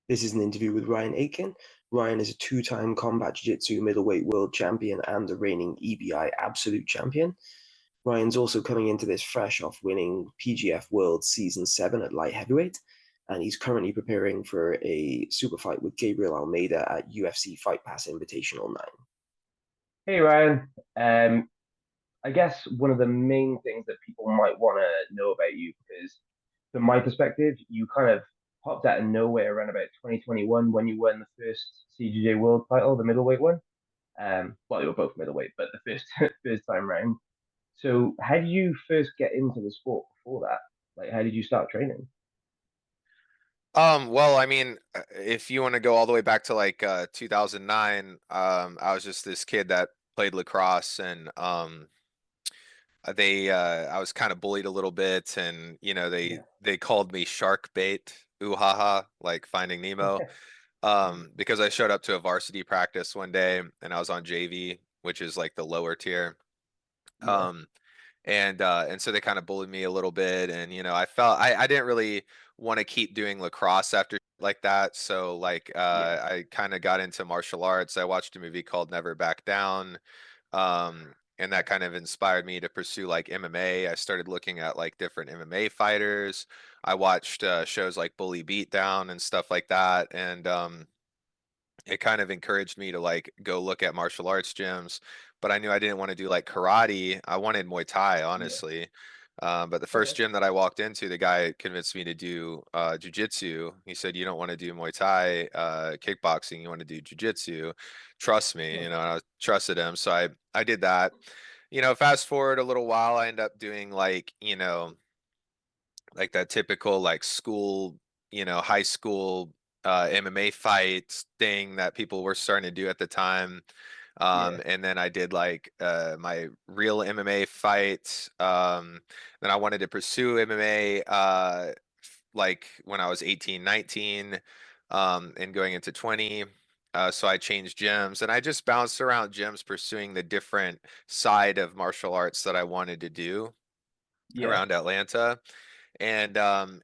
This is an interview with Ryan Aitken. Ryan is a two-time Combat Jiu-Jitsu middleweight world champion and the reigning EBI Absolute champion. Ryan's also coming into this fresh off winning PGF World Season 7 at light heavyweight, and he's currently preparing for a super fight with Gabriel Almeida at UFC Fight Pass Invitational 9. Hey Ryan, I guess one of the main things that people might want to know about you, because from my perspective, you kind of popped out of nowhere around about 2021 when you won the first CJJ World title, the middleweight one. Well, they were both middleweight, but the first first time round. So, how did you first get into the sport before that? Like, how did you start training? Well, I mean, if you want to go all the way back to like 2009, I was just this kid that played lacrosse and I was kind of bullied a little bit and Yeah. they called me shark bait, ooh ha ha, like Finding Nemo. Because I showed up to a varsity practice one day and I was on JV, which is like the lower tier. Yeah. Um and so they kind of bullied me a little bit and I felt I didn't really want to keep doing lacrosse after like that, so like Yeah. I kind of got into martial arts. I watched a movie called Never Back Down, and that kind of inspired me to pursue like MMA. I started looking at like different MMA fighters. I watched shows like Bully Beatdown and stuff like that, and it kind of encouraged me to like go look at martial arts gyms, but I knew I didn't want to do like karate. I wanted Muay Thai, Yeah. honestly. But the first Okay. gym that I walked into, the guy convinced me to do jiu-jitsu. He said, "You don't want to do Muay Thai, kickboxing. You want to do jiu-jitsu. Trust me." Nice. And I trusted him, so I did that. Fast forward a little while, I end up doing like like that typical like school, high school MMA fight thing that people were starting to do at the time. Yeah. And then I did like my real MMA fight. Then I wanted to pursue MMA like when I was 18, 19, and going into 20. So I changed gyms and I just bounced around gyms pursuing the different side of martial arts that I wanted to do Yeah. around Atlanta. And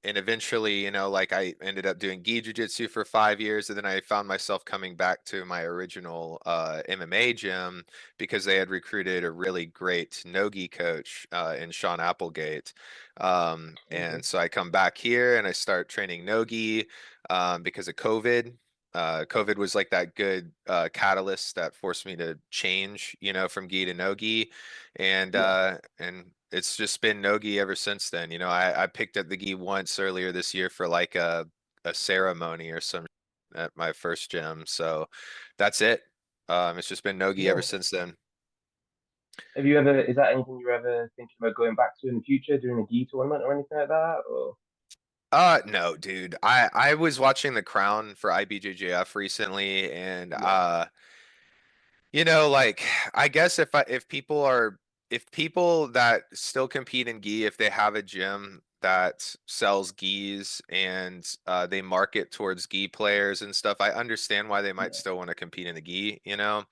eventually, like I ended up doing gi jiu-jitsu for 5 years, and then I found myself coming back to my original MMA gym because they had recruited a really great no-gi coach in Sean Applegate. Okay. And so I come back here and I start training no-gi because of COVID. COVID was like that good catalyst that forced me to change, from gi to no-gi, Yeah. and it's just been no-gi ever since then. I picked up the gi once earlier this year for like a ceremony or some at my first gym. So that's it. It's just been no-gi ever Yeah. since then. Have you ever, is that anything you're ever thinking about going back to in the future, doing a gi tournament or anything like that? Or No, dude. I was watching The Crown for IBJJF recently, and yeah, like I guess if people that still compete in gi, if they have a gym that sells gis and they market towards gi players and stuff, I understand why they might yeah, still want to compete in the gi. yeah,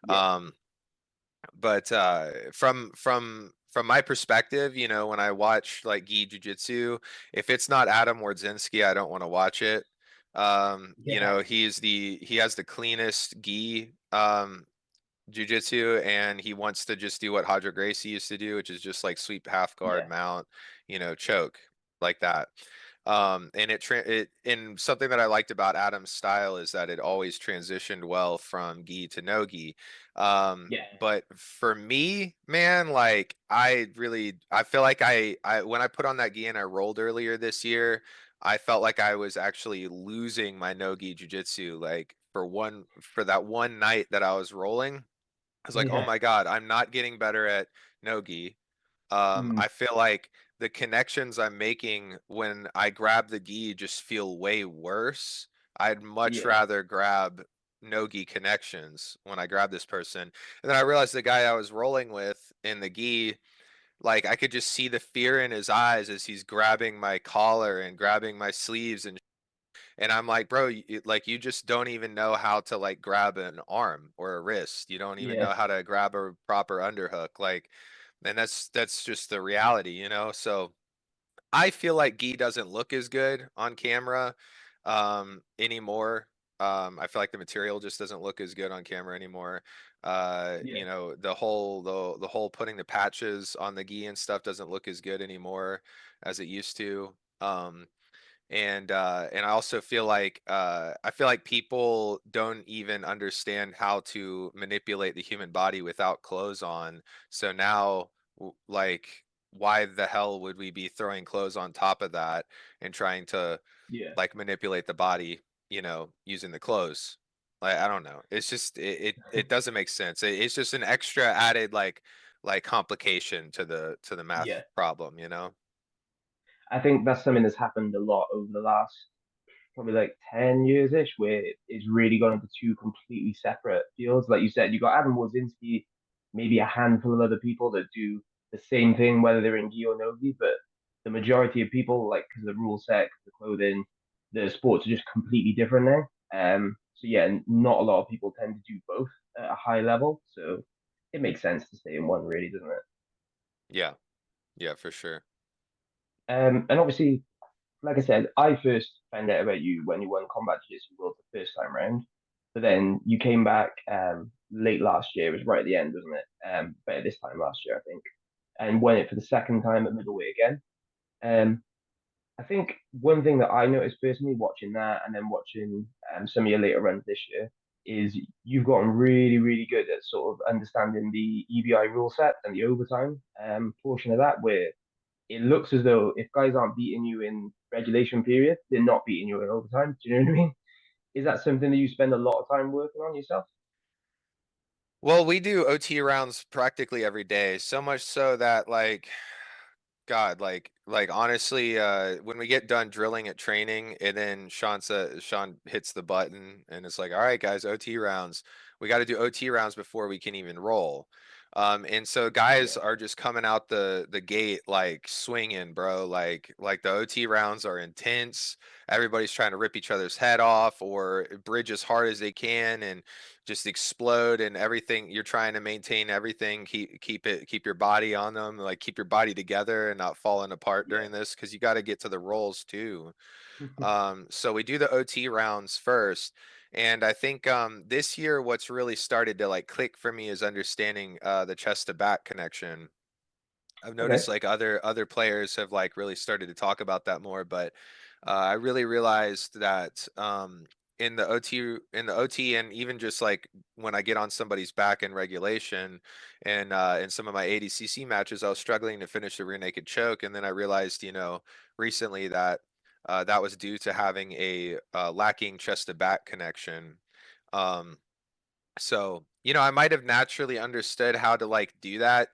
Um, but from my perspective, when I watch like gi jiu-jitsu, if it's not Adam Wardzinski, I don't want to watch it. yeah, He has the cleanest gi jiu-jitsu, and he wants to just do what Hadra Gracie used to do, which is just like sweep half guard yeah, mount, choke like that. And and something that I liked about Adam's style is that it always transitioned well from gi to no gi. yeah, But for me, man, like I feel like I when I put on that gi and I rolled earlier this year, I felt like I was actually losing my no gi jiu-jitsu, like for that one night that I was rolling. I was like, oh yeah, my God, I'm not getting better at no-gi. mm, I feel like the connections I'm making when I grab the gi just feel way worse. I'd much yeah, rather grab no-gi connections when I grab this person. And then I realized the guy I was rolling with in the gi, like I could just see the fear in his eyes as he's grabbing my collar and grabbing my sleeves, and I'm like, bro, like you just don't even know how to like grab an arm or a wrist. You don't even know yeah, how to grab a proper underhook. Like, and that's just the reality. So I feel like gi doesn't look as good on camera. anymore. I feel like the material just doesn't look as good on camera anymore. You Yeah. know, the whole putting the patches on the gi and stuff doesn't look as good anymore as it used to. And I also feel like people don't even understand how to manipulate the human body without clothes on. So now, like, why the hell would we be throwing clothes on top of that and trying to Yeah. like manipulate the body, you know, using the clothes? Like, I don't know. It's just it doesn't make sense. It's just an extra added like complication to the math Yeah. problem, you know? I think that's something that's happened a lot over the last probably like 10 years ish, where it's really gone into two completely separate fields. Like you said, you got Adam Wodzinski, maybe a handful of other people that do the same thing, whether they're in gi or no gi, but the majority of people, like, because the rule set, the clothing, the sports are just completely different now. So yeah, not a lot of people tend to do both at a high level. So it makes sense to stay in one, really, doesn't it? Yeah. Yeah, for sure. And obviously, like I said, I first found out about you when you won Combat Jiu-Jitsu World the first time round. But then you came back late last year. It was right at the end, wasn't it? But this time last year, I think, and won it for the second time at middleweight again. Um, I think one thing that I noticed personally watching that and then watching some of your later runs this year is you've gotten really, really good at sort of understanding the EBI rule set and the overtime portion of that, where it looks as though if guys aren't beating you in regulation period, they're not beating you in overtime. Do you know what I mean? Is that something that you spend a lot of time working on yourself? Well, we do OT rounds practically every day, so much so that like God, like honestly, when we get done drilling at training and then Sean hits the button and it's like, all right, guys, OT rounds. We got to do OT rounds before we can even roll. And so guys Yeah, are just coming out the gate like swinging, bro. Like the OT rounds are intense. Everybody's trying to rip each other's head off or bridge as hard as they can and just explode and everything. You're trying to maintain everything, keep your body on them, like keep your body together and not falling apart yeah, during this because you got to get to the rolls too. So we do the OT rounds first. And I think this year what's really started to like click for me is understanding the chest to back connection. I've okay, noticed like other players have like really started to talk about that more, but I really realized that in the OT and even just like when I get on somebody's back in regulation and in some of my ADCC matches, I was struggling to finish the rear naked choke, and then I realized, you know, recently that that was due to having a lacking chest to back connection. Um, so, you know, I might have naturally understood how to like do that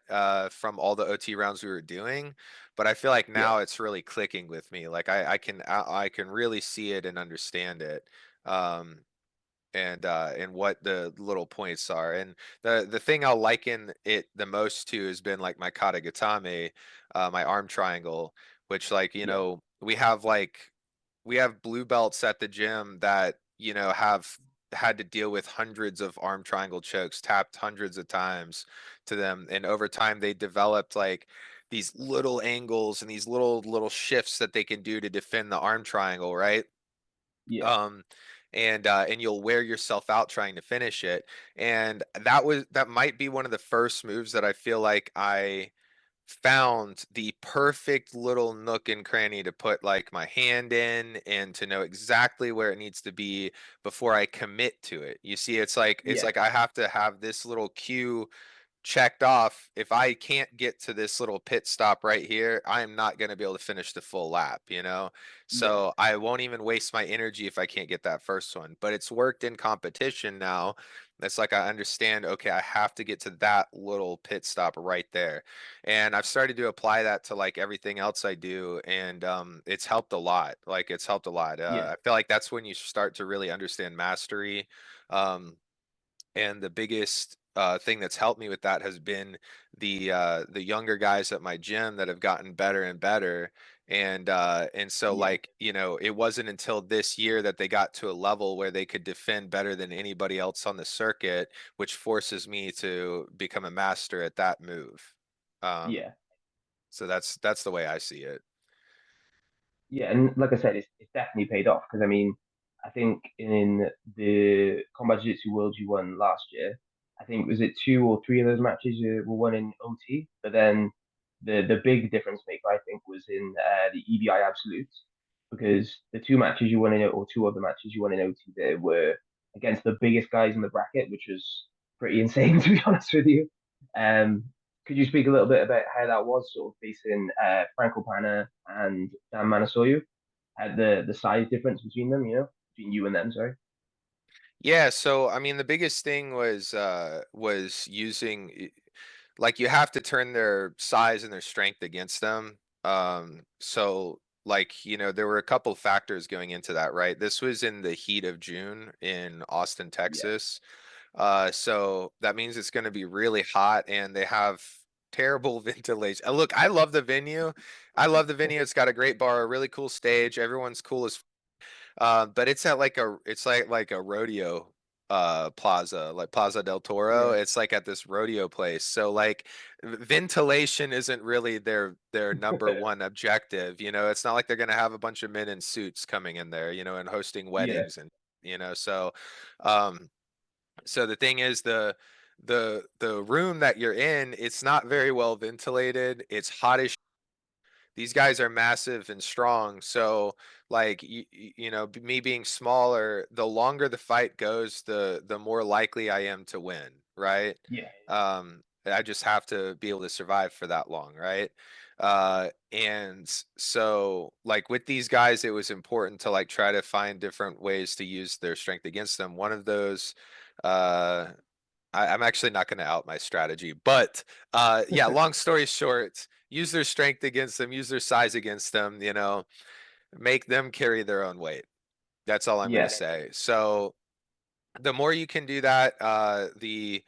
from all the OT rounds we were doing, but I feel like yeah, now it's really clicking with me. Like I can really see it and understand it. Um, and what the little points are. And the thing I'll liken it the most to has been like my kata gatame, my arm triangle, which like, you yeah, know, we have blue belts at the gym that, you know, have had to deal with hundreds of arm triangle chokes, tapped hundreds of times to them. And over time they developed like these little angles and these little shifts that they can do to defend the arm triangle, right? yeah, um and you'll wear yourself out trying to finish it. And that might be one of the first moves that I feel like I found the perfect little nook and cranny to put like my hand in and to know exactly where it needs to be before I commit to it. You see, it's yeah, like I have to have this little cue checked off. If I can't get to this little pit stop right here, I am not going to be able to finish the full lap, you know? yeah, So I won't even waste my energy if I can't get that first one. But it's worked in competition now. It's like I understand, okay, I have to get to that little pit stop right there. And I've started to apply that to like everything else I do. And it's helped a lot. Like it's helped a lot. yeah, I feel like that's when you start to really understand mastery. Um, and the biggest thing that's helped me with that has been the younger guys at my gym that have gotten better and better. And so yeah, like, you know, it wasn't until this year that they got to a level where they could defend better than anybody else on the circuit, which forces me to become a master at that move. um yeah. so that's the way I see it. Yeah, and like I said, it's definitely paid off because I mean, I think in the Combat Jiu-Jitsu World you won last year, I think was it two or three of those matches were won in OT, but then the big difference maker I think was in the EBI Absolutes because the two matches you won in or two of the matches you won in OT there were against the biggest guys in the bracket, which was pretty insane to be honest with you. Um, could you speak a little bit about how that was sort of facing Franco Pana and Dan Manasoyu? Had the size difference between them, between you and them, sorry. Yeah, so I mean the biggest thing was using like you have to turn their size and their strength against them. So like, there were a couple factors going into that, right? This was in the heat of June in Austin, Yeah, Texas. So that means it's going to be really hot and they have terrible ventilation. Look, I love the venue. I love the venue. It's got a great bar, a really cool stage. Everyone's cool as but it's at like a rodeo plaza, like Plaza del Toro. yeah, It's like at this rodeo place. So like ventilation isn't really their number one objective. It's not like they're gonna have a bunch of men in suits coming in there, and hosting yeah, weddings and so um so the thing is the room that you're in, it's not very well ventilated. It's hot as these guys are massive and strong. So like me being smaller, the longer the fight goes, the more likely I am to win, right? yeah, I just have to be able to survive for that long, right? And so like with these guys, it was important to like try to find different ways to use their strength against them. One of those, uh I'm actually not going to out my strategy, but yeah, long story short, use their strength against them, use their size against them, make them carry their own weight. That's all I'm going to yeah, say. So the more you can do that, the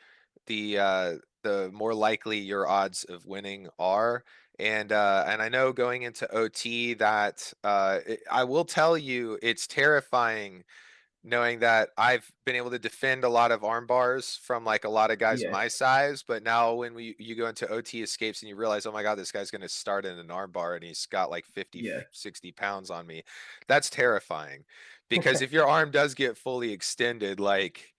more likely your odds of winning are. And I know going into OT that I will tell you it's terrifying knowing that I've been able to defend a lot of arm bars from like a lot of guys yeah, my size, but now when you go into OT escapes and you realize, oh my God, this guy's going to start in an arm bar and he's got like 50, yeah, 60 pounds on me. That's terrifying because if your arm does get fully extended, like,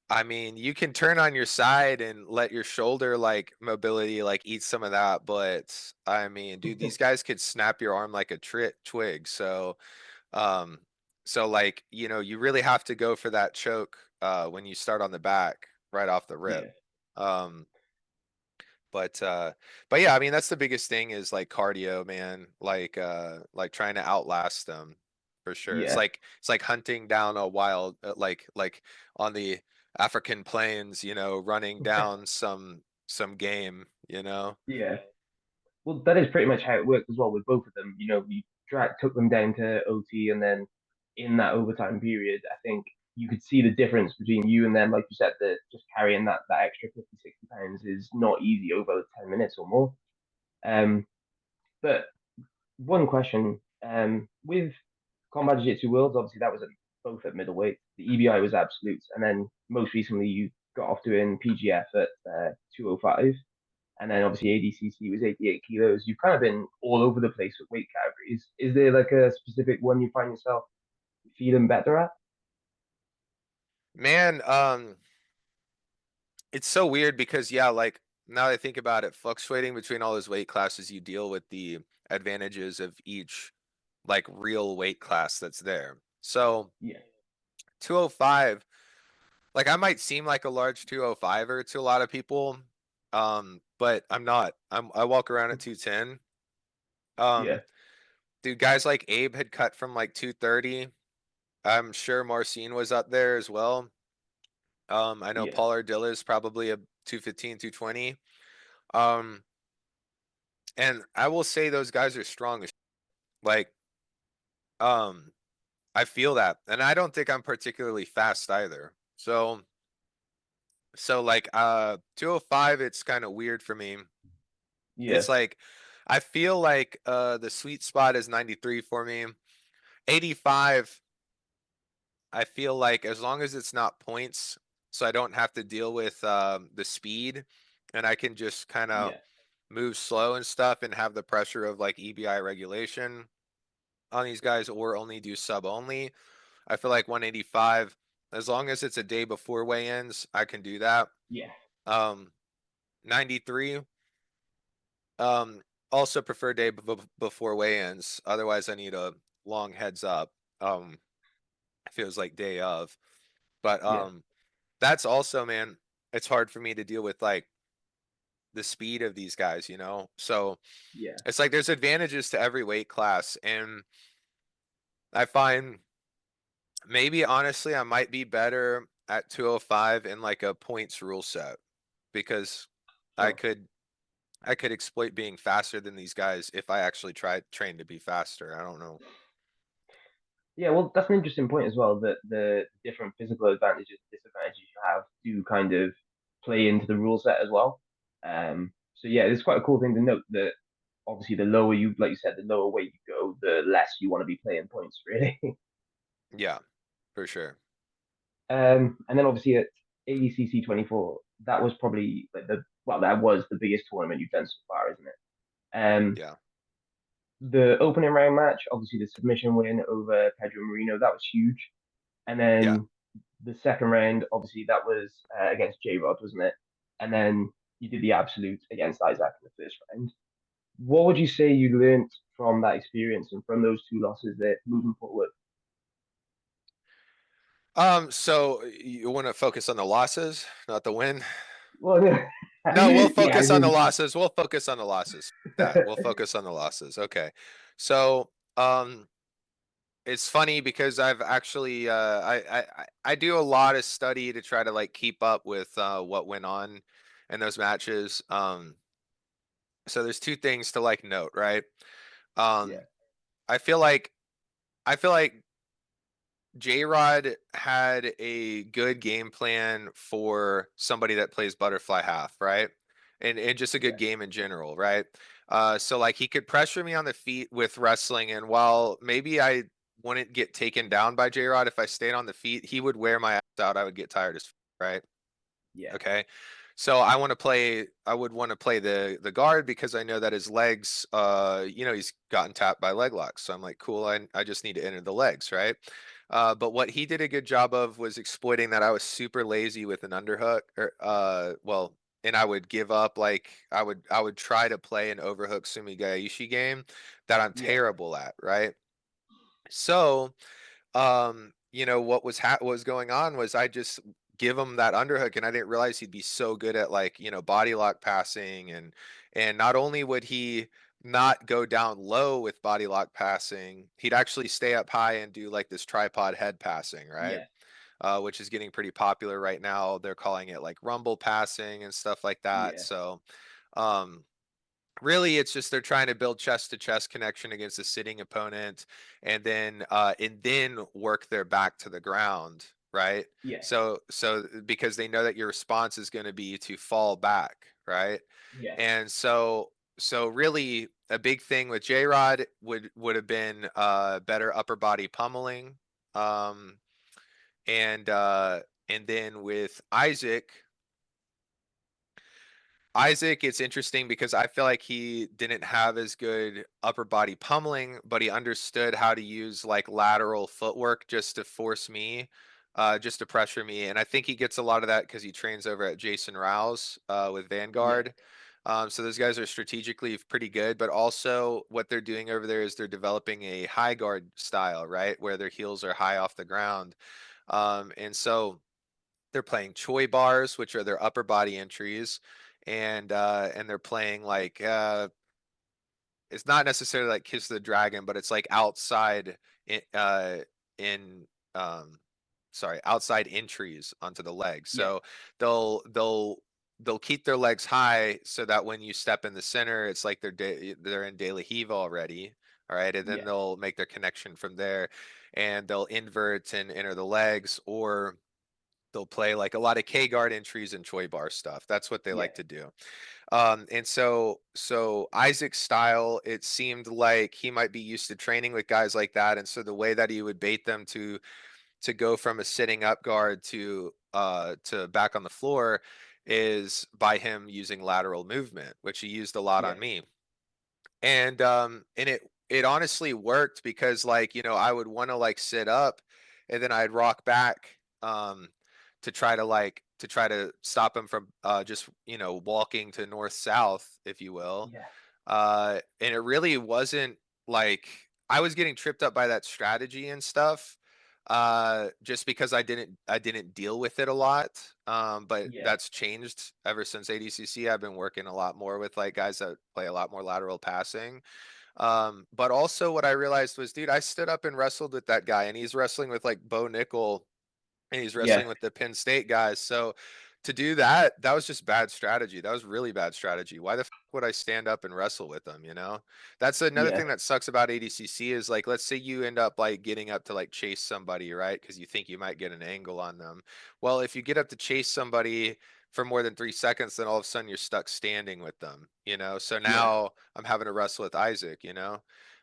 I mean, you can turn on your side and let your shoulder like mobility like eat some of that, but I mean, dude, these guys could snap your arm like a twig. Um, so like, you really have to go for that choke when you start on the back right off the rip. yeah, Um, but but yeah, I mean that's the biggest thing is like cardio, man. Like trying to outlast them for sure. It's yeah, like it's like hunting down a wild like on the African plains, running down some game, yeah. Well, that is pretty much how it worked as well with both of them. We took them down to OT, and then in that overtime period, I think you could see the difference between you and them. Like you said, that just carrying that extra 50, 60 pounds is not easy over 10 minutes or more. Um, but one question, with Combat Jiu-Jitsu Worlds, obviously that was both at middleweight. The EBI was absolutes, and then most recently you got off doing PGF at 205, and then obviously ADCC was 88 kilos. You've kind of been all over the place with weight categories. Is there like a specific one you find yourself feeling better at? Man, it's so weird because yeah, like now that I think about it, fluctuating between all those weight classes, you deal with the advantages of each like real weight class that's there. So Yeah, 205, like I might seem like a large 205er to a lot of people, but I'm not. I walk around at 210. yeah, Um, dude, guys like Abe had cut from like 230. I'm sure Marcin was up there as well. I know yeah, Paul Ardilla is probably a 215, 220. Um, and I will say those guys are strong as like um I feel that. And I don't think I'm particularly fast either. So like 205 it's kind of weird for me. yeah, It's like I feel like the sweet spot is 93 for me. 85 I feel like as long as it's not points so I don't have to deal with the speed and I can just kind of yeah, move slow and stuff and have the pressure of like EBI regulation. on these guys or only do sub only. I feel like 185, as long as it's a day before weigh-ins, I can do that. Yeah. 93, also prefer day before weigh-ins. Otherwise, I need a long heads up. It feels like day of. But that's also, man, it's hard for me to deal with like the speed of these guys, you know? So Yeah. it's like there's advantages to every weight class, and I find maybe honestly I might be better at 205 in like a points rule set because I Sure. could exploit being faster than these guys if I actually train to be faster. I don't know. Yeah, well, that's an interesting point as well, that the different physical advantages, disadvantages you have do kind of play into the rule set as well. So yeah, it's quite a cool thing to note that obviously the lower you, like you said, the lower weight you go, the less you want to be playing points, really. Yeah, for sure. And then obviously at ADCC 24, that was probably like that was the biggest tournament you've done so far, isn't it? Yeah. The opening round match, obviously the submission win over Pedro Marino, that was huge. And then the second round, obviously that was against J-Rod, wasn't it? And then you did the absolute against Isaac in the first round. What would you say you learned from that experience and from those two losses there moving forward? So you want to focus on the losses, not the win? Well, No, we'll yeah, I focus on the mean, losses. We'll focus on the losses. That we'll focus on the losses. Okay. So, it's funny because I've actually I do a lot of study to try to like keep up with what went on in those matches. So there's two things to like note, right? yeah, I feel like I feel like J-Rod had a good game plan for somebody that plays butterfly half, right? And just a yeah, good game in general, right? So like he could pressure me on the feet with wrestling, and while maybe I wouldn't get taken down by J-Rod if I stayed on the feet, he would wear my ass out. I would get tired as right? yeah, Okay. So I would want to play the guard because I know that his legs, he's gotten tapped by leg locks. So I'm like, cool, I just need to enter the legs, right? But what he did a good job of was exploiting that I was super lazy with an underhook and I would give up, like I would try to play an overhook Sumigaishi game that I'm yeah, terrible at, right? So what was going on was I just give him that underhook, and I didn't realize he'd be so good at like, body lock passing, and not only would he not go down low with body lock passing, he'd actually stay up high and do like this tripod head passing, right? yeah, Which is getting pretty popular right now. They're calling it like rumble passing and stuff like that. yeah, So, um, really it's just they're trying to build chest to chest connection against a sitting opponent, and then work their back to the ground, right? yeah, So because they know that your response is going to be to fall back, right? yeah, And so really a big thing with J-Rod would have been better upper body pummeling, um and then with Isaac, it's interesting because I feel like he didn't have as good upper body pummeling, but he understood how to use like lateral footwork just to force me, just to pressure me. And I think he gets a lot of that because he trains over at Jason Rouse with yeah, Vanguard. So those guys are strategically pretty good, but also what they're doing over there is they're developing a high guard style, right? Where their heels are high off the ground. And so they're playing Choi bars, which are their upper body entries, and they're playing like it's not necessarily like Kiss the Dragon, but it's like outside in outside entries onto the legs. yeah, So they'll keep their legs high so that when you step in the center, it's like they're in daily heave already. All right, and then yeah, they'll make their connection from there, and they'll invert and enter the legs, or they'll play like a lot of K guard entries and Choi bar stuff. That's what they yeah, like to do. And so Isaac's style, it seemed like he might be used to training with guys like that. And so the way that he would bait them to go from a sitting up guard to back on the floor is by him using lateral movement, which he used a lot yeah, on me. And it honestly worked because like, you know, I would want to like sit up and then I'd rock back to try to stop him from just, you know, walking to north south, if you will. Yeah. And it really wasn't like I was getting tripped up by that strategy and stuff. Just because I didn't deal with it a lot. But Yeah. that's changed ever since ADCC. I've been working a lot more with like guys that play a lot more lateral passing. But also what I realized was, dude, I stood up and wrestled with that guy, and he's wrestling with like Bo Nickel, and he's Yeah. wrestling with the Penn State guys. So to do that, that was just bad strategy. That was really bad strategy. Why the f would I stand up and wrestle with them, you know? That's another Yeah. thing that sucks about ADCC is like, let's say you end up like getting up to like chase somebody, right? Because you think you might get an angle on them. Well, if you get up to chase somebody for more than 3 seconds, then all of a sudden you're stuck standing with them, you know? So Yeah. now I'm having to wrestle with Isaac, you know?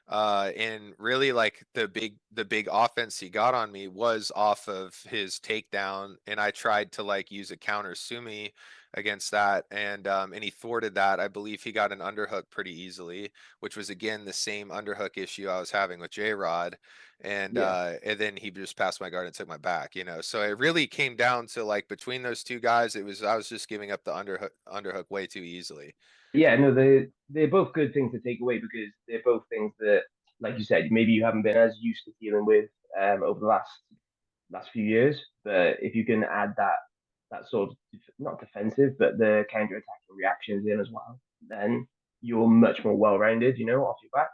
And really like the big offense he got on me was off of his takedown, and I tried to like use a counter sumi against that, and he thwarted that. I believe he got an underhook pretty easily, which was again the same underhook issue I was having with J-Rod, Yeah. and then he just passed my guard and took my back, you know. So it really came down to like between those two guys, I was just giving up the underhook way too easily. Yeah, no, they're both good things to take away because they're both things that, like you said, maybe you haven't been as used to dealing with over the last few years. But if you can add that sort of not defensive, but the counter attacking reactions in as well, then you're much more well rounded, you know, off your back.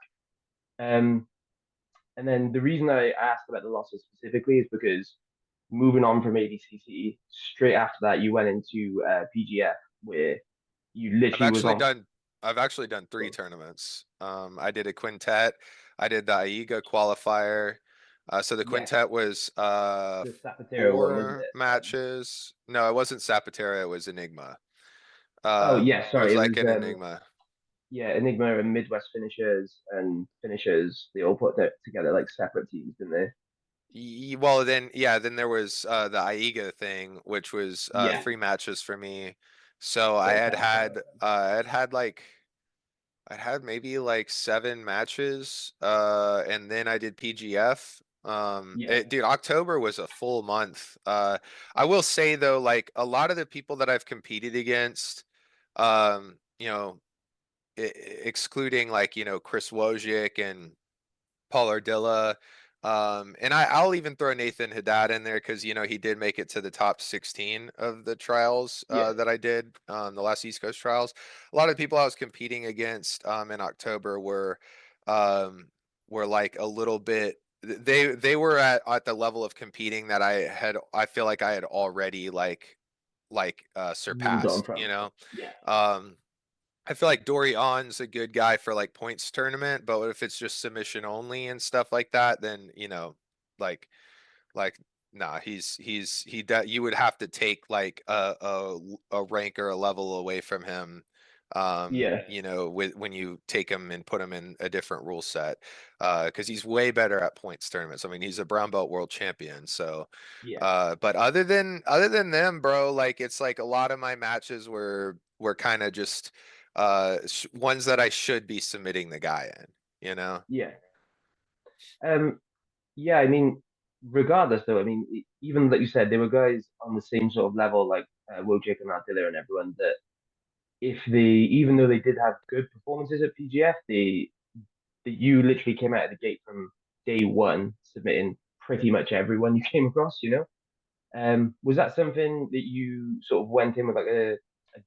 Um, and then the reason I asked about the losses specifically is because moving on from ADCC, straight after that you went into PGF where you I've literally was actually on. done I've actually done 3 tournaments. I did a quintet, I did the AIGA qualifier. So the Yeah, quintet was the Zapatero one, wasn't 4 it? matches. No, it wasn't Zapatera, it was Enigma. Oh yeah, It was sorry, it like was an Enigma. yeah, Enigma and Midwest finishers and finishers. They all put that together like separate teams, didn't they? Well, then yeah, then there was the AIGA thing, which was Yeah, 3 matches for me. So so that's I'd had like I had maybe like 7 matches, and then I did PGF. yeah, Dude, October was a full month. I will say though, like a lot of the people that I've competed against, you know, excluding like, you know, Chris Wojcik and Paul Ardilla. And I'll even throw Nathan Haddad in there because you know he did make it to the top 16 of the trials yeah, that I did, the last East Coast trials. A lot of people I was competing against in October um, were like a little bit. They were at the level of competing that I feel like I had already moved on surpassed. You from. know, Yeah, um, I feel like Dory On's a good guy for like points tournament, but if it's just submission only and stuff like that, then you know, like like nah, you would have to take like a rank or a level away from him. yeah, You know, when you take him and put him in a different rule set, because he's way better at points tournaments. I mean, he's a brown belt world champion, so yeah, but other than them, bro, like it's like a lot of my matches were kind of just ones that I should be submitting the guy in, you know? yeah. Um, yeah. I mean, regardless though, I mean, even like you said, there were guys on the same sort of level, like Wojcik and Attila and everyone. That if they, even though they did have good performances at PGF, that you literally came out of the gate from day one submitting pretty much everyone you came across. You know. Was that something that you sort of went in with like a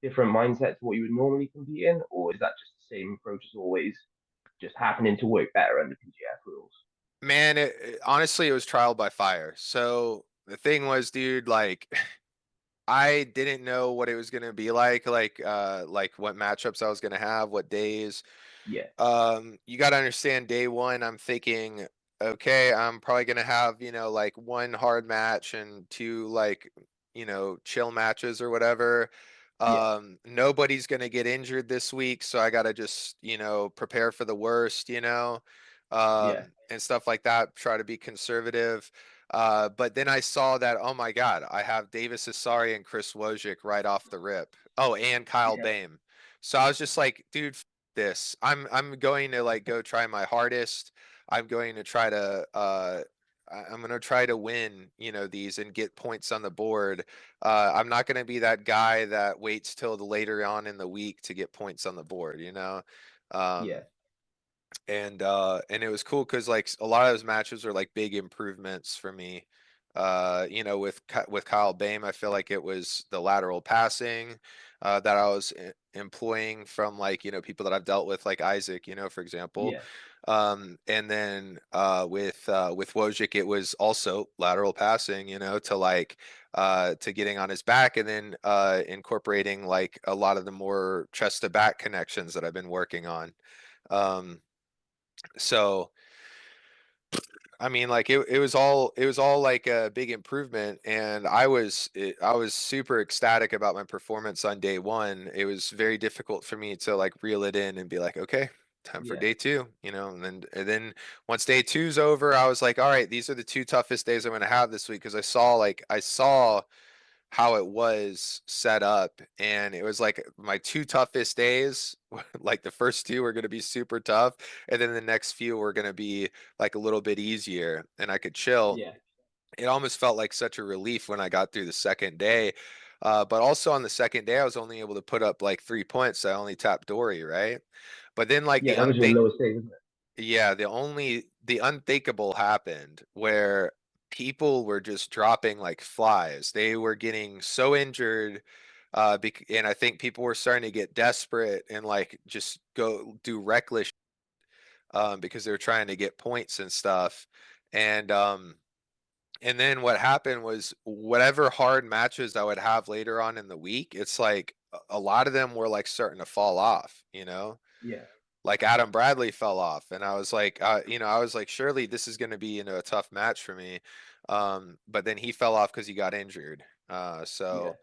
different mindset to what you would normally compete in, or is that just the same approach as always, just happening to work better under PGF rules? Man, honestly, it was trial by fire. So the thing was, dude, like I didn't know what it was gonna be like what matchups I was gonna have, what days. Yeah, You got to understand day one, I'm thinking, okay, I'm probably going to have, you know, like 1 hard match and 2 like, you know, chill matches or whatever. yeah, Nobody's going to get injured this week. So I got to just, you know, prepare for the worst, you know, yeah, and stuff like that. Try to be conservative. But then I saw that, oh my God, I have Davis Asari and Chris Wojcik right off the rip. Oh, and Kyle yeah, Bame. So I was just like, dude, this. I'm going to like go try my hardest. I'm going to try to I'm going to try to win, you know, these and get points on the board. I'm not going to be that guy that waits till the later on in the week to get points on the board, you know. Yeah. And it was cool because like a lot of those matches were like big improvements for me. You know, with Kyle Bame, I feel like it was the lateral passing that I was employing from like, you know, people that I've dealt with, like Isaac, you know, for example. Yeah. And then with Wojcik, it was also lateral passing, you know, to like to getting on his back, and then incorporating like a lot of the more chest to back connections that I've been working on. So I mean, like it was all like a big improvement, and I was super ecstatic about my performance on day one. It was very difficult for me to like reel it in and be like, okay, time for Yeah. day two, you know. And then once day two's over, I was like, all right, these are the two toughest days I'm gonna have this week, because I saw how it was set up, and it was like my two toughest days. Like the first two were going to be super tough, and then the next few were going to be like a little bit easier and I could chill. Yeah. It almost felt like such a relief when I got through the second day. But also on the second day I was only able to put up like 3 points. I only tapped Dory, right? But then like Yeah. That was your lowest day, wasn't it? yeah, the unthinkable happened, where people were just dropping like flies. They were getting so injured, and I think people were starting to get desperate and like just go do reckless, because they were trying to get points and stuff. And and then what happened was, whatever hard matches I would have later on in the week, it's like a lot of them were like starting to fall off, you know? Yeah. Like Adam Bradley fell off, and I was like, you know, I was like, surely this is going to be, you know, a tough match for me. But then he fell off because he got injured. Yeah. So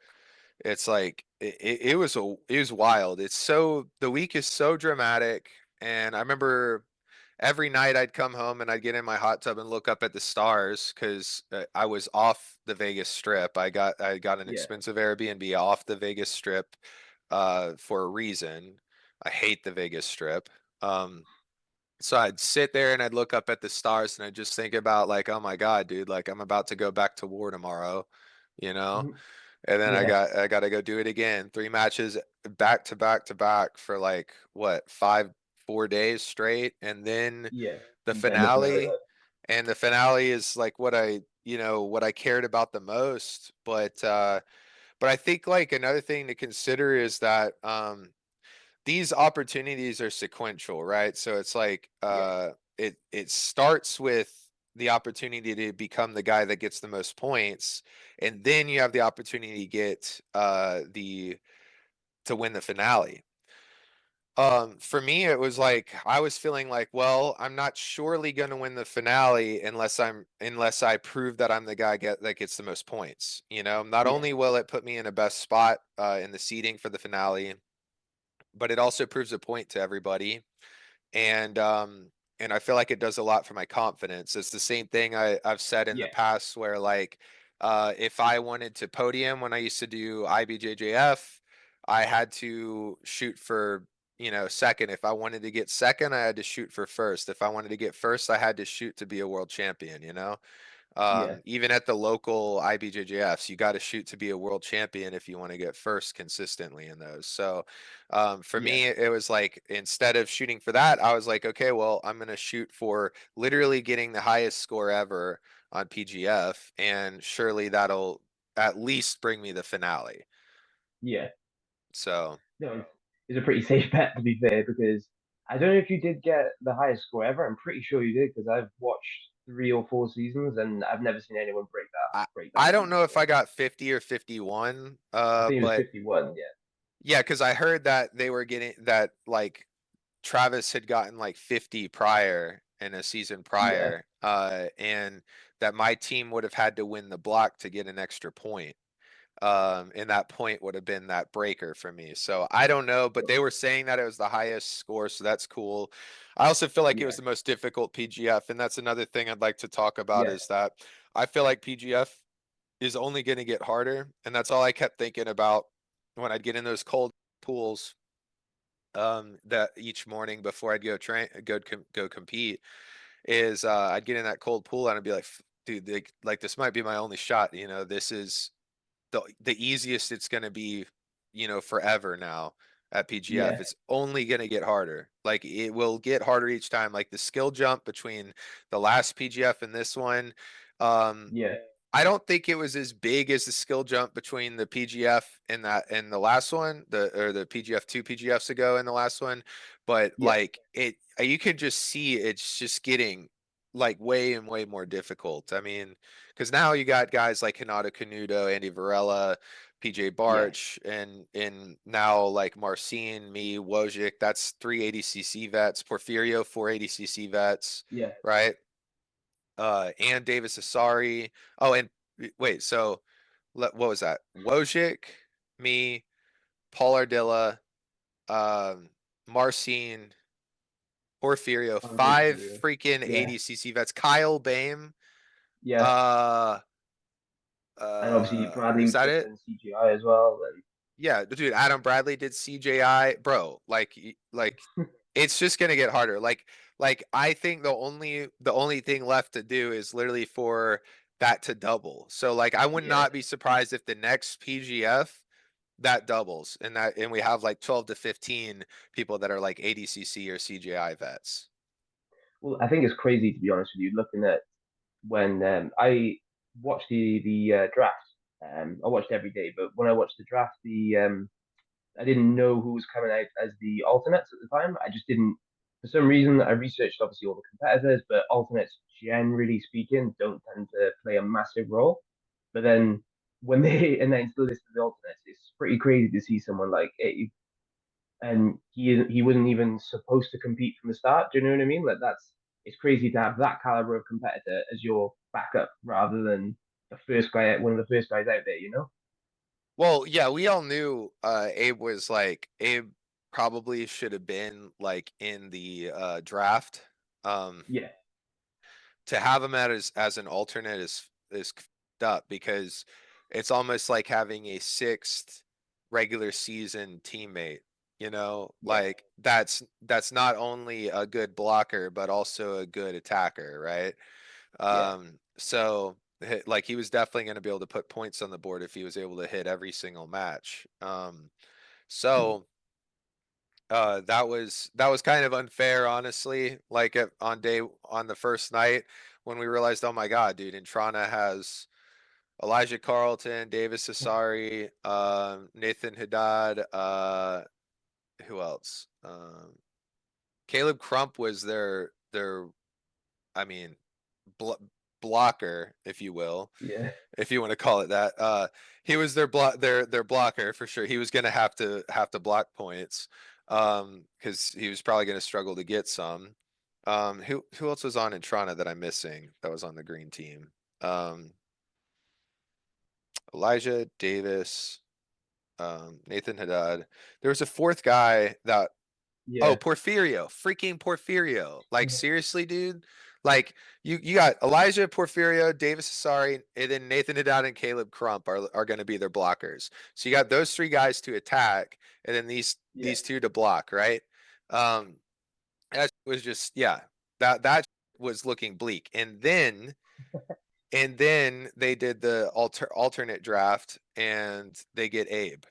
it's like it was wild. It's so the week is so dramatic, and I remember every night I'd come home and I'd get in my hot tub and look up at the stars, because I was off the Vegas Strip. I got an Yeah. expensive Airbnb off the Vegas Strip for a reason. I hate the Vegas Strip. Um, so I'd sit there and I'd look up at the stars and I'd just think about like, oh my God, dude, like I'm about to go back to war tomorrow, you know? Mhm. And then Yeah. I got to go do it again. 3 matches back to back to back for like what, 4 days straight, and then Yeah. the And then the finale. finale. And the finale is like what you know, what I cared about the most. But I think like another thing to consider is that these opportunities are sequential, right? So it's like Yeah. it starts with the opportunity to become the guy that gets the most points, and then you have the opportunity to get the to win the finale. For me, it was like I was feeling like, well, I'm not surely going to win the finale unless I prove that I'm the guy that gets the most points. You know, not Yeah. only will it put me in a best spot in the seating for the finale, but it also proves a point to everybody. And and I feel like it does a lot for my confidence. It's the same thing I've said in the Yeah. past, where like if I wanted to podium when I used to do IBJJF, I had to shoot for, you know, second. If I wanted to get second, I had to shoot for first. If I wanted to get first, I had to shoot to be a world champion, you know? Yeah. Even at the local IBJJFs, you got to shoot to be a world champion if you want to get first consistently in those. So for Yeah. me, it was like, instead of shooting for that, I was like, okay, well, I'm going to shoot for literally getting the highest score ever on PGF, and surely that'll at least bring me the finale. Yeah. So No, it's a pretty safe bet, to be fair, because I don't know if you did get the highest score ever. I'm pretty sure you did, because I've watched 3 or 4 seasons and I've never seen anyone I, break that I don't previous know if score. I got 50 or 51, I think it was but 51. Yeah. yeah, because I heard that they were getting that, like Travis had gotten like 50 prior in a season Yeah. prior, and that my team would have had to win the block to get an extra point. And that point would have been that breaker for me. So I don't know, but they were saying that it was the highest score, so that's cool. I also feel like it was Yeah. the most difficult PGF, and that's another thing I'd like to talk about, Yeah. is that I feel like PGF is only going to get harder, and that's all I kept thinking about when I'd get in those cold pools. that each morning before I'd go compete is I'd get in that cold pool and I'd be like, dude, like this might be my only shot. You know, this is the easiest it's going to be, you know, forever now at PGF. Yeah, It's only going to get harder. Like it will get harder each time. Like the skill jump between the last PGF and this one, um, yeah, I don't think it was as big as the skill jump between the PGF and the last one, the PGF 2 PGFs ago and the last one, but yeah, like you can just see it's just getting like way and way more difficult. I mean, because now you got guys like Hinata Canuto, Andy Varela, PJ yeah, Barch, and now like Marcin, me, Wojcik. That's 3 ADCC vets. Porfirio, 4 ADCC vets, yeah. right? And Davis Asari. Oh, and wait, so what was that? Wojcik, me, Paul Ardilla, um, Marcin, Porfirio, I remember five Porfirio. freaking Yeah, ADCC vets. Kyle Bame. yeah. Uh, And obviously Bradley is was that just it? in CGI as well. Yeah, dude, Adam Bradley did CJI, bro. Like it's just gonna get harder. Like I think the only thing left to do is literally for that to double. So like I would Yeah. not be surprised if the next PGF that doubles and we have like 12 to 15 people that are like ADCC or CJI vets. Well, I think it's crazy to be honest with you. Looking at when I watched the draft, I watched every day, but when I watched the draft, the I didn't know who was coming out as the alternates at the time. I just didn't. For some reason, I researched obviously all the competitors, but alternates, generally speaking, don't tend to play a massive role. But then when they announced the list of the alternates, it's pretty crazy to see someone like it, and he wasn't even supposed to compete from the start. Do you know what I mean? Like that's it's crazy to have that caliber of competitor as your backup rather than the first guy, one of the first guys out there. You know? Well, yeah, we all knew Abe probably should have been like in the draft. Um Yeah, to have him as an alternate is up because it's almost like having a sixth regular season teammate, you know, yeah, like that's not only a good blocker but also a good attacker, right? yeah. So like he was definitely going to be able to put points on the board if he was able to hit every single match. So that was kind of unfair, honestly. Like on the first night when we realized, oh my God, dude, Intrana has Elijah Carlton, Davis Asari, Nathan Haddad, who else? Caleb Crump was their I mean bl blocker, if you will, Yeah. if you want to call it that. He was their blocker for sure. He was gonna have to block points, because he was probably gonna struggle to get some. Who else was on Intrana that I'm missing that was on the green team? Um, Elijah Davis, Nathan Haddad. There was a fourth guy that Oh, Yeah. Porfirio, freaking Porfirio. Like seriously, dude. Like you got Elijah Porfirio, Davis Asari, and then Nathan Haddad and Caleb Crump are going to be their blockers. So you got those three guys to attack, and then Yeah. these two to block, right? Um, that was just yeah, that was looking bleak. And then they did the alternate draft, and they get Abe,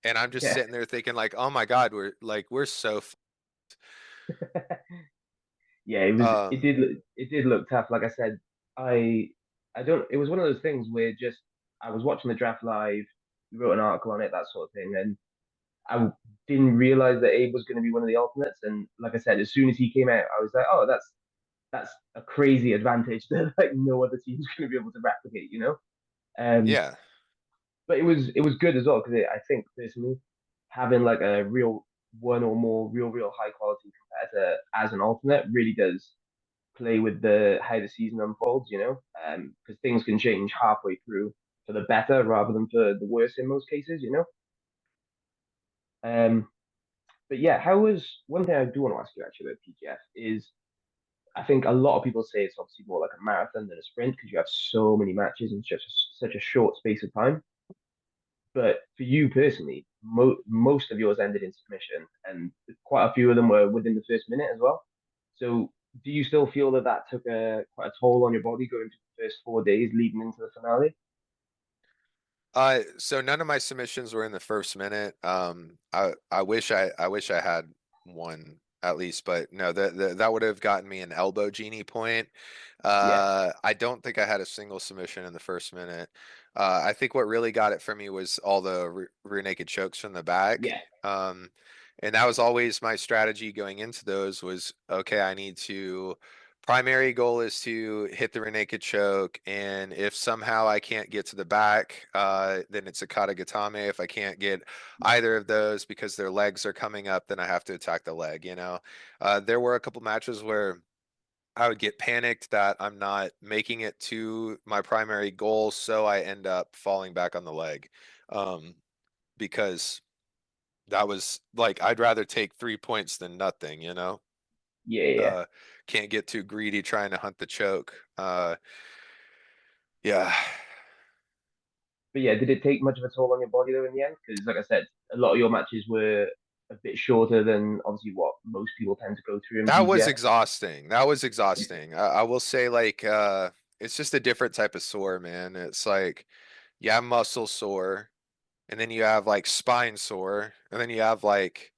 and I'm just Yeah. sitting there thinking like, oh my God, we're so. Yeah, it was Um, it did look tough. Like I said, I I don't it was one of those things where just I was watching the draft live, we wrote an article on it, that sort of thing, and I didn't realize that Abe was going to be one of the alternates. And like I said, as soon as he came out, I was like, oh, that's a crazy advantage that like no other team's going to be able to replicate, you know? Um, yeah. but it was good as well because I think personally having like a real one or more real high quality competitor as an alternate really does play with the how the season unfolds, you know, because things can change halfway through for the better rather than for the worse in most cases, you know. Um, but yeah, how was one thing I do want to ask you actually about PGF is I think a lot of people say it's obviously more like a marathon than a sprint because you have so many matches in such a short space of time. But for you personally, most of yours ended in submission, and quite a few of them were within the first minute as well. So, do you still feel that that took quite a toll on your body going through the first 4 days leading into the finale? So none of my submissions were in the first minute. I wish I had one at least, but no, that would have gotten me an elbow genie point. Yeah, I don't think I had a single submission in the first minute. I think what really got it for me was all the rear naked chokes from the back. yeah, And that was always my strategy going into those was, okay, I need to primary goal is to hit the rear naked choke, and if somehow I can't get to the back, then it's a kata gatame. If I can't get either of those because their legs are coming up, then I have to attack the leg, you know. There were a couple matches where I would get panicked that I'm not making it to my primary goal, so I end up falling back on the leg. Um, because that was like I'd rather take 3 points than nothing, you know. yeah, yeah. Uh, can't get too greedy trying to hunt the choke. Yeah. But yeah, did it take much of a toll on your body though in the end? Because like I said, a lot of your matches were a bit shorter than obviously what most people tend to go through in That was PGF. exhausting. That was exhausting. I will say like it's just a different type of sore, man. It's like you have muscle sore, and then you have like spine sore, and then you have like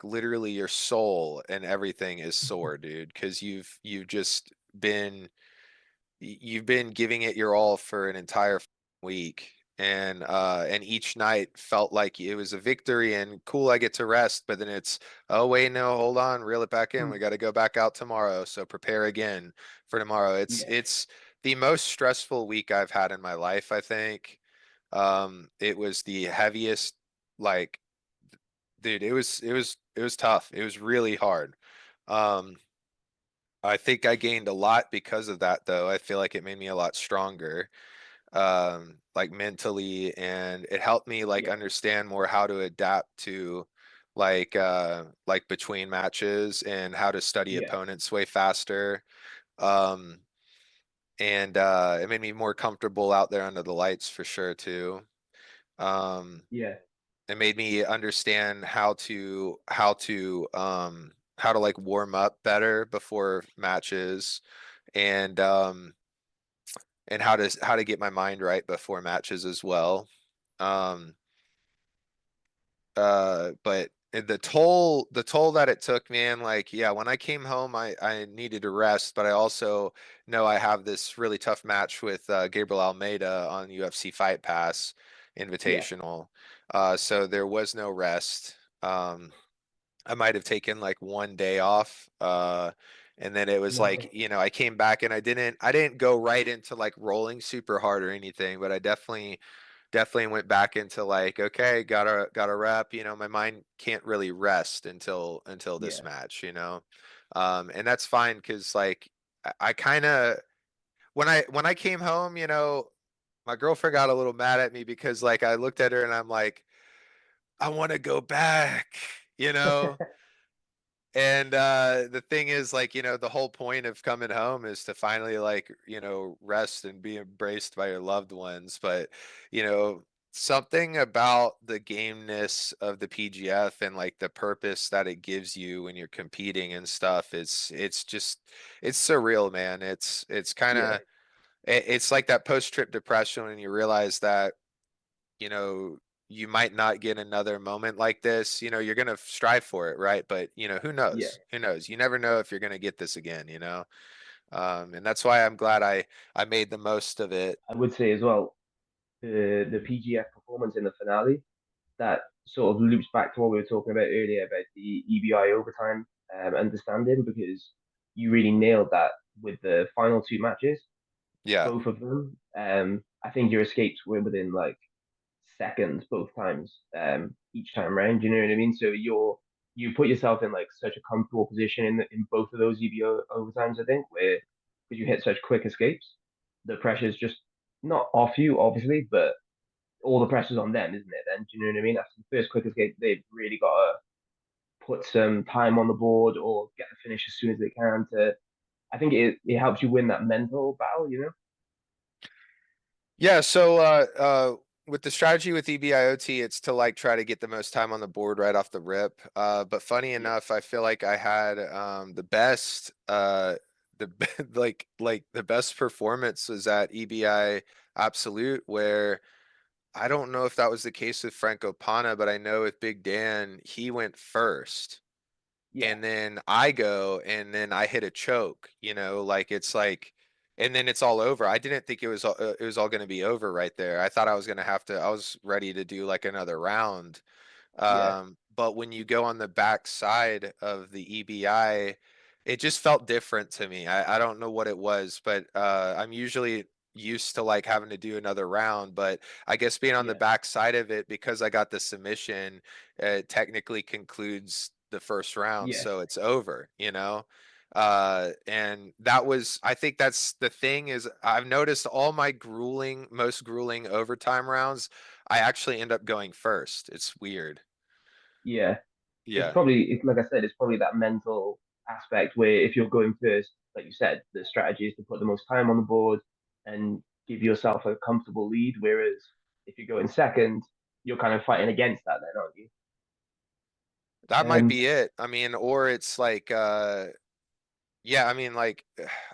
literally your soul and everything is sore, dude, because you've just been you've been giving it your all for an entire week, and each night felt like it was a victory and cool, I get to rest, but then it's, oh wait, no, hold on, reel it back in, we got to go back out tomorrow, so prepare again for tomorrow. Yeah, It's the most stressful week I've had in my life, I think. It was the heaviest, like, dude, it was tough, it was really hard. um I think I gained a lot because of that, though. I feel like it made me a lot stronger, like mentally, and it helped me like yeah, understand more how to adapt to like between matches and how to study yeah, opponents way faster. Um, and it made me more comfortable out there under the lights for sure too. Um, yeah, it made me understand how to like warm up better before matches, and how to get my mind right before matches as well. Um, but the toll that it took, man, like, yeah, when I came home, I needed to rest, but I also know I have this really tough match with Gabriel Almeida on UFC Fight Pass yeah. Invitational. So there was no rest. I might have taken like one day off. And then it was like, No, I came back and I didn't go right into like rolling super hard or anything, but I definitely went back into like, okay, gotta rep, my mind can't really rest until this yeah, match. And that's fine because like I kind of when I came home, my girlfriend got a little mad at me because like I looked at her and I'm like, I want to go back, you know and the thing is, like, the whole point of coming home is to finally, like, rest and be embraced by your loved ones. But, you know, something about the gameness of the PGF and like the purpose that it gives you when you're competing and stuff, it's surreal, man. It's kind yeah, of it's like that post-trip depression when you realize that you know, you might not get another moment like this. You're going to strive for it, right? But, who yeah. knows? Who knows? You never know if you're going to get this again. And that's why I'm glad I made the most of it. I would say as well, the PGF performance in the finale that sort of loops back to what we were talking about earlier about the EBI overtime understanding because you really nailed that with the final two matches, Yeah. both of them. I think your escapes were within like seconds both times, each time round. You know what I mean? So you put yourself in like such a comfortable position in both of those EBO overtimes. I think where because you hit such quick escapes, the pressure's just not off you, obviously, but all the pressure's on them, isn't it? Then do you know what I mean? After the first quick escape, they've really got to put some time on the board or get the finish as soon as they can. To I think it helps you win that mental battle. Yeah. So, with the strategy with EBIOT, it's to like try to get the most time on the board right off the rip. But funny Yeah. enough, I feel like I had the best like the best performance was at EBI Absolute, where I don't know if that was the case with Franco Pana, but I know with Big Dan, he went first. Yeah. And then I go and then I hit a choke, like it's like, and then it's all over. I didn't think it was all going to be over right there. I thought I was going to have to, I was ready to do like another round. Yeah. But when you go on the back side of the EBI, it just felt different to me. I don't know what it was, but I'm usually used to like having to do another round, but I guess being on the Yeah. back side of it because I got the submission, it technically concludes the first round, Yeah. so it's over. And that was, I think that's the thing is I've noticed all my most grueling overtime rounds, I actually end up going first. It's weird. Yeah. It's Yeah. probably, like I said, it's probably that mental aspect where if you're going first, like you said, the strategy is to put the most time on the board and give yourself a comfortable lead. Whereas if you're going second, you're kind of fighting against that, then, aren't you? That might Um, be it. I mean, or it's like yeah, I mean, like,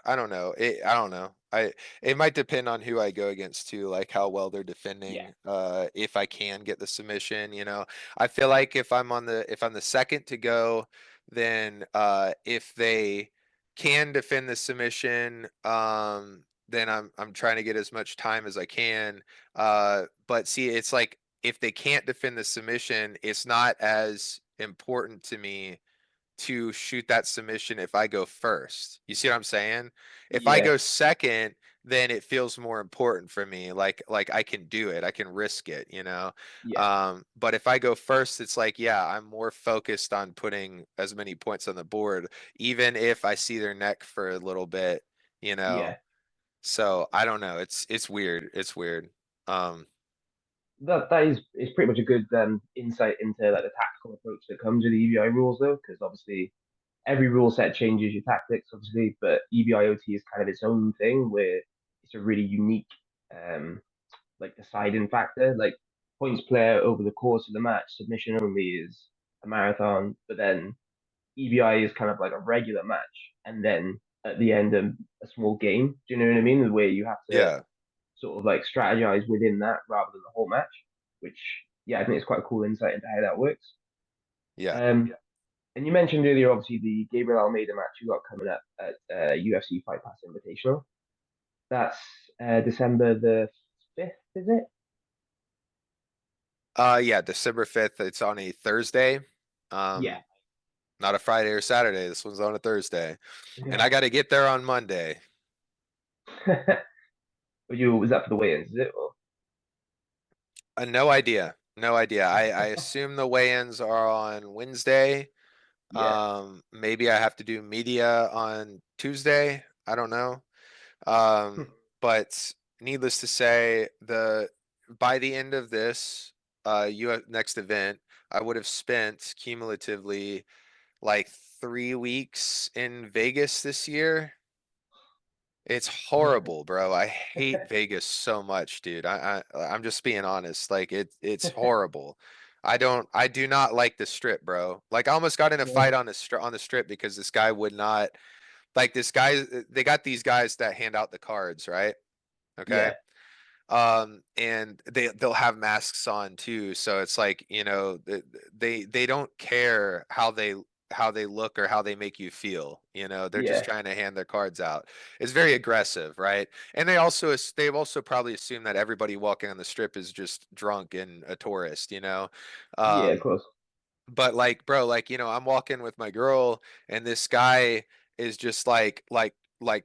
I don't know. I don't know. It might depend on who I go against too, like how well they're yeah, defending. If I can get the submission. I feel like if I'm the second to go, then if they can defend the submission, then I'm trying to get as much time as I can. But see, it's like if they can't defend the submission, it's not as important to me to shoot that submission if I go first. You see what I'm saying? If I yeah, go second, then it feels more important for me. Like I can do it. I can risk it. yeah, But if I go first, it's like, yeah, I'm more focused on putting as many points on the board, even if I see their neck for a little bit, you know. yeah. So I don't know. It's weird. It's weird. Um, That is pretty much a good insight into like the tactical approach that comes with the EBI rules, though, because obviously every rule set changes your tactics, obviously, but EBIOT is kind of its own thing where it's a really unique like deciding factor. Like points player over the course of the match, submission only is a marathon, but then EBI is kind of like a regular match, and then at the end a small game. Do you know what I mean? Where you have to yeah, sort of like strategize within that rather than the whole match. Which yeah, I think it's quite a cool insight into how that works. yeah. Um, and you mentioned earlier, obviously, the Gabriel Almeida match you got coming up at UFC Fight Pass Invitational. That's December the 5th, is it? Yeah, December 5th. It's on a Thursday. Yeah. Um, Not a Friday or Saturday. This one's on a Thursday. And Yeah. I got to get there on Monday. Was that for the weigh-ins, is it? Or... No idea. No idea. I assume the weigh-ins are on Wednesday. Yeah. Maybe I have to do media on Tuesday. I don't know. But needless to say, the by the end of this next event, I would have spent cumulatively like 3 weeks in Vegas this year. It's horrible, bro. I hate Vegas so much, dude. I'm just being honest. Like it's horrible. I do not like the strip, bro. Like I almost got in a Yeah. fight on the strip because this guy would not like this guy they got these guys that hand out the cards, right? Okay. Yeah. And they'll have masks on too, so it's like they don't care how they look or how they make you feel. They're just Yeah. trying to hand their cards out. It's very aggressive, right? And they've also probably assumed that everybody walking on the strip is just drunk and a tourist. Yeah, of um course. but like, bro, like, I'm walking with my girl and this guy is just like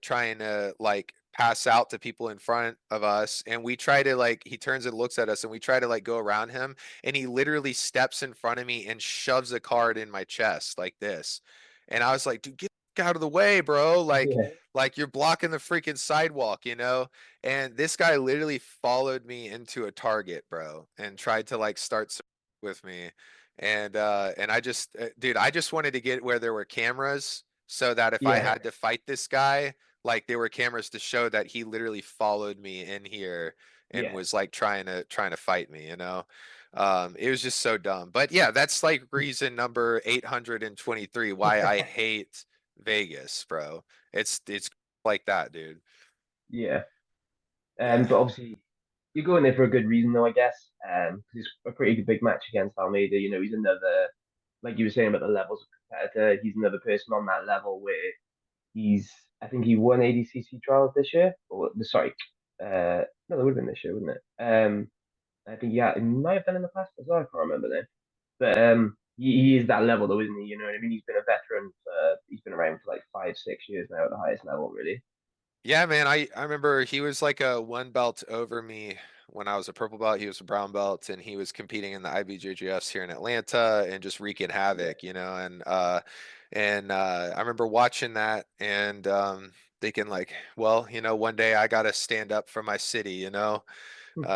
trying to like pass out to people in front of us. And we try to like, he turns and looks at us and we try to like go around him. And he literally steps in front of me and shoves a card in my chest like this. And I was like, dude, get out of the way, bro. Yeah. Like you're blocking the freaking sidewalk. And this guy literally followed me into a Target, bro, and tried to like start with me. And I just dude, I just wanted to get where there were cameras so that if I Yeah. had to fight this guy, like there were cameras to show that he literally followed me in here and Yeah. was like trying to fight me, you know. It was just so dumb. But yeah, that's like reason number 823 why I hate Vegas, bro. It's like that, dude. Yeah. Yeah. But obviously you're going there for a good reason, though, I guess. 'Cause it's a pretty big match against Almeida. You know, he's another, like you were saying about the levels of competitor. He's another person on that level where he's, I think he won ADCC trials this year, or sorry, no, that would have been this year, wouldn't it? I think yeah, it might have been in the past as well. I can't remember now. But he is that level, though, isn't he? You know what I mean? He's been a veteran. He's been around for like 5, 6 years now at the highest level, really. Yeah, man, I remember he was like a one belt over me when I was a purple belt. He was a brown belt, and he was competing in the IBJJFs here in Atlanta and just wreaking Yeah. havoc, you know. And I remember watching that and thinking like, well, you know, one day I gotta stand up for my city, you know.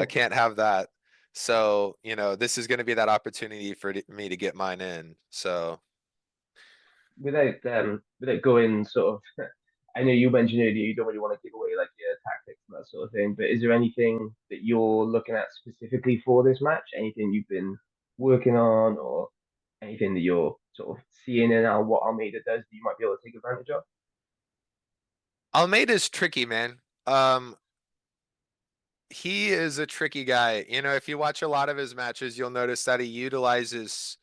Can't have that. So, you know, this is gonna be that opportunity for me to get mine in. So Without going sort of, I know you mentioned earlier you don't really want to give away like your tactics and that sort of thing, but is there anything that you're looking at specifically for this match? Anything you've been working on, or anything that you're sort of seeing in what Almeida does that you might be able to take advantage of? Almeida's tricky, man. Um, he is a tricky guy. You know, if you watch a lot of his matches, you'll notice that he utilizes,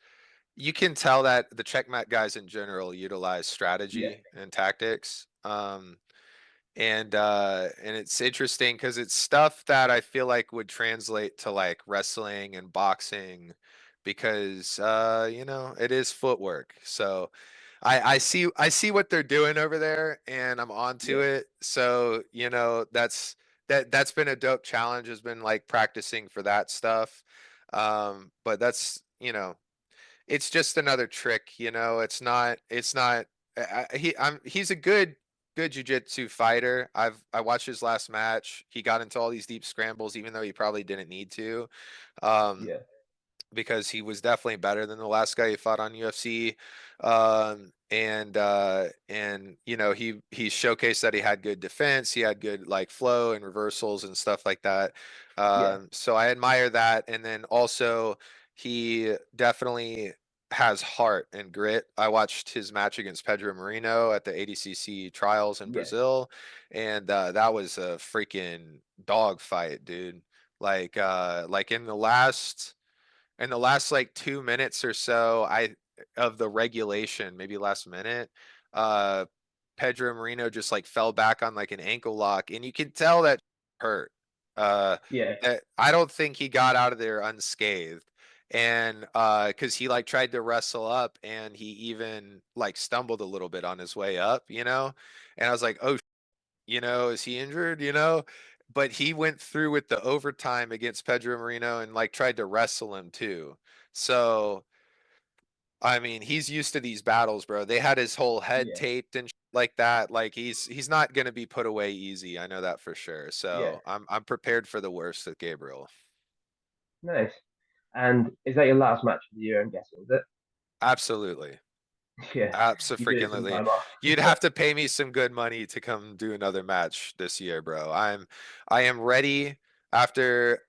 you can tell that the checkmate guys in general utilize Yeah, strategy and tactics. And it's interesting because it's stuff that I feel like would translate to like wrestling and boxing because you know, it is footwork. So I see what they're doing over there and I'm onto yeah, it. So, you know, that's been a dope challenge, has been like practicing for that stuff. But that's, you know, it's just another trick, you know. It's not he's a good jujitsu fighter. I watched his last match. He got into all these deep scrambles even though he probably didn't need to. Um yeah, because he was definitely better than the last guy he fought on UFC. And you know, he showcased that he had good defense, he had good like flow and reversals and stuff like that. yeah, So I admire that. And then also he definitely has heart and grit. I watched his match against Pedro Marino at the ADCC trials in yeah, Brazil, and that was a freaking dog fight, dude. Like in the last like 2 minutes or so I of the regulation, maybe last minute, uh Pedro Marino just like fell back on like an ankle lock and you can tell that hurt. Uh yeah, that I don't think he got out of there unscathed. And because he like tried to wrestle up and he even like stumbled a little bit on his way up, you know? And I was like, oh, you know, is he injured, you know? But he went through with the overtime against Pedro Marino and like tried to wrestle him too. So, I mean, he's used to these battles, bro. They had his whole head yeah, taped and like that. Like he's not going to be put away easy. I know that for sure. yeah. So, I'm prepared for the worst with Gabriel. Nice. And is that your last match of the year? I'm guessing, is it? Absolutely. Yeah, you did it some Absolutely. time off. You'd have to pay me some good money to come do another match this year, bro. I am ready after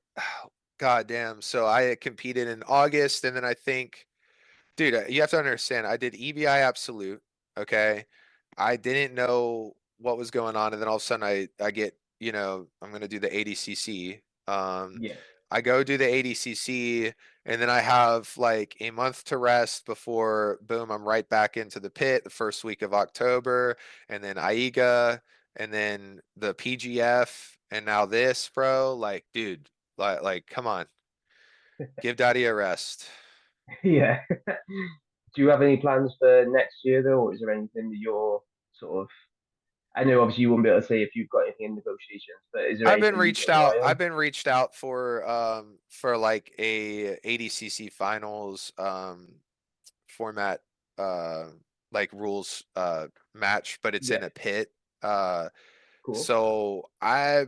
God damn. So I competed in August and then I think, dude, you have to understand, I did EBI Absolute, okay? I didn't know what was going on, and then all of a sudden I get, you know, I'm gonna do the ADCC. Yeah, I go do the ADCC, and then I have like a month to rest before boom, I'm right back into the pit the first week of October, and then AIGA, and then the PGF, and now this, bro. Like, dude, like, come on, give Daddy a rest. yeah. Do you have any plans for next year though, or is there anything that you're sort of? I know obviously you wouldn't be able to say if you've got anything in negotiations, but is there I've been anything you've reached got your out. eye I've on? been reached out for like a ADCC finals format like rules match, but it's in Yeah, a pit. Uh cool. so I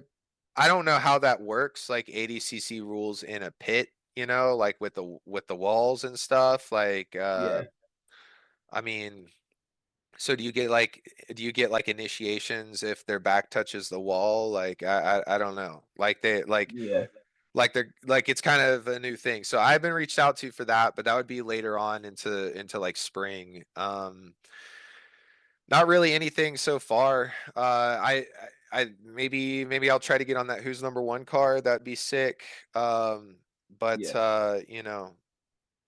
don't know how that works, like ADCC rules in a pit, you know, like with the walls and stuff. Like Yeah, I mean, So do you get like initiations if their back touches the wall? Like I don't know. Like they Yeah, like they're like it's kind of a new thing. So I've been reached out to for that, but that would be later on into like spring. Not really anything so far. I maybe I'll try to get on that Who's Number One card. That'd be sick. But yeah,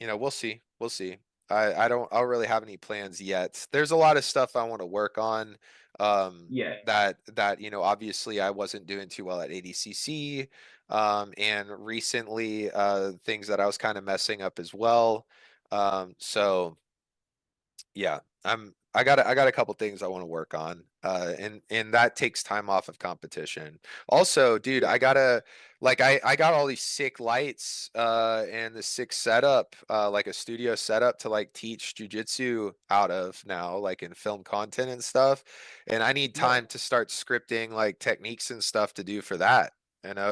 we'll see. We'll see. I don't really have any plans yet. There's a lot of stuff I want to work on. yeah, That obviously I wasn't doing too well at ADCC. And recently things that I was kind of messing up as well. So yeah, I got a couple things I want to work on. And that takes time off of competition. Also, dude, yeah, I got all these sick lights and the sick setup, like a studio setup to like teach jujitsu out of now, like in film content and stuff. And I need nice, time to start scripting like techniques and stuff to do for that.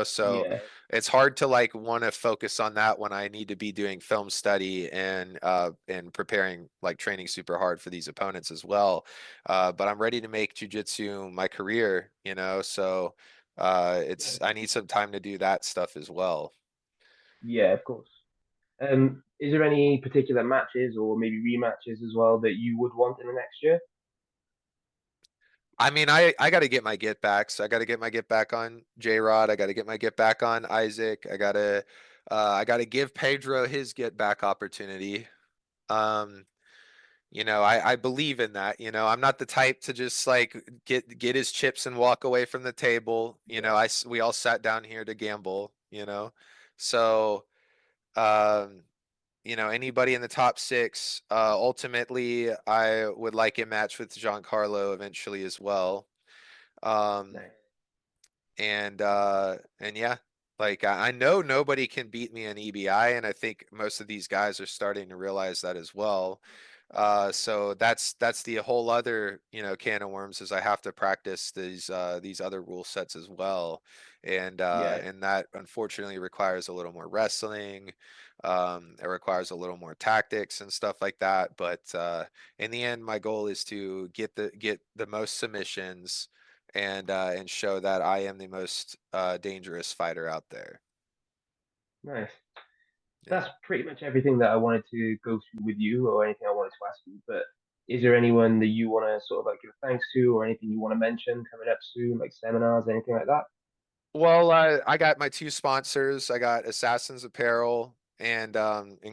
So yeah, it's hard to like want to focus on that when I need to be doing film study and preparing like training super hard for these opponents as well. But I'm ready to make jujitsu my career, so it's nice. I need some time to do that stuff as well. Yeah, of course. Is there any particular matches or maybe rematches as well that you would want in the next year? I mean, I got to get my get backs. I got to get my get back on J Rod. I got to get my get back on Isaac. I got to give Pedro his get back opportunity. Um, I believe in that. I'm not the type to just like get his chips and walk away from the table. Yeah, We all sat down here to gamble. So anybody in the top six. Ultimately, I would like a match with Giancarlo eventually as well. Um, nice. and yeah, like I know nobody can beat me in EBI, and I think most of these guys are starting to realize that as well. So that's the whole other can of worms is I have to practice these other rule sets as well, Yeah, and that unfortunately requires a little more wrestling. It requires a little more tactics and stuff like that. But in the end, my goal is to get the most submissions and show that I am the most dangerous fighter out there. nice. Yeah. That's pretty much everything that I wanted to go through with you or anything I wanted to ask you. But is there anyone that you want to sort of like give thanks to or anything you want to mention coming up soon, like seminars, anything like that? Well, I got my two sponsors. I got Assassins Apparel and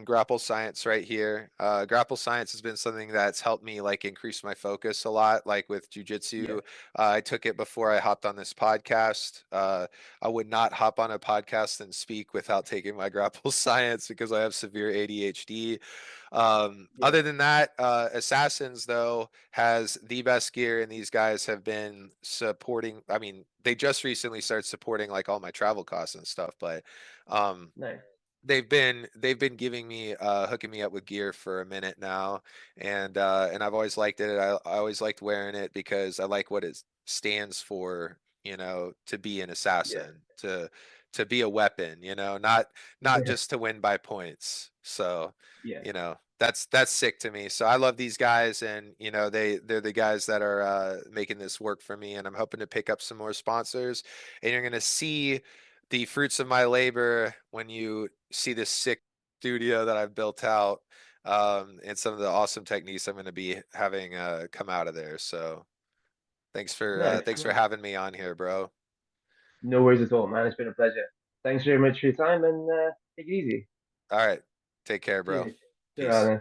Grapple Science right here. Grapple Science has been something that's helped me like increase my focus a lot. Like with Yeah, jujitsu, I took it before I hopped on this podcast. I would not hop on a podcast and speak without taking my Grapple Science because I have severe ADHD. yeah, Other than that, Assassins though has the best gear, and these guys have been supporting. I mean, they just recently started supporting like all my travel costs and stuff, but um, nice. they've been giving me hooking me up with gear for a minute now, and I've always liked it. I always liked wearing it because I like what it stands for. To be an Yeah, assassin, to be a weapon. Not yeah, just to win by points. So yeah, that's sick to me. So I love these guys, and they're the guys that are making this work for me, and I'm hoping to pick up some more sponsors, and you're gonna see the fruits of my labor when you see this sick studio that I've built out, and some of the awesome techniques I'm gonna be having come out of there. So nice, thanks for nice. having me on here, bro. No worries at all, man. It's been a pleasure. Thanks very much for your time and take it easy. All right, take care, bro. Cheers. Peace. Ta-ra,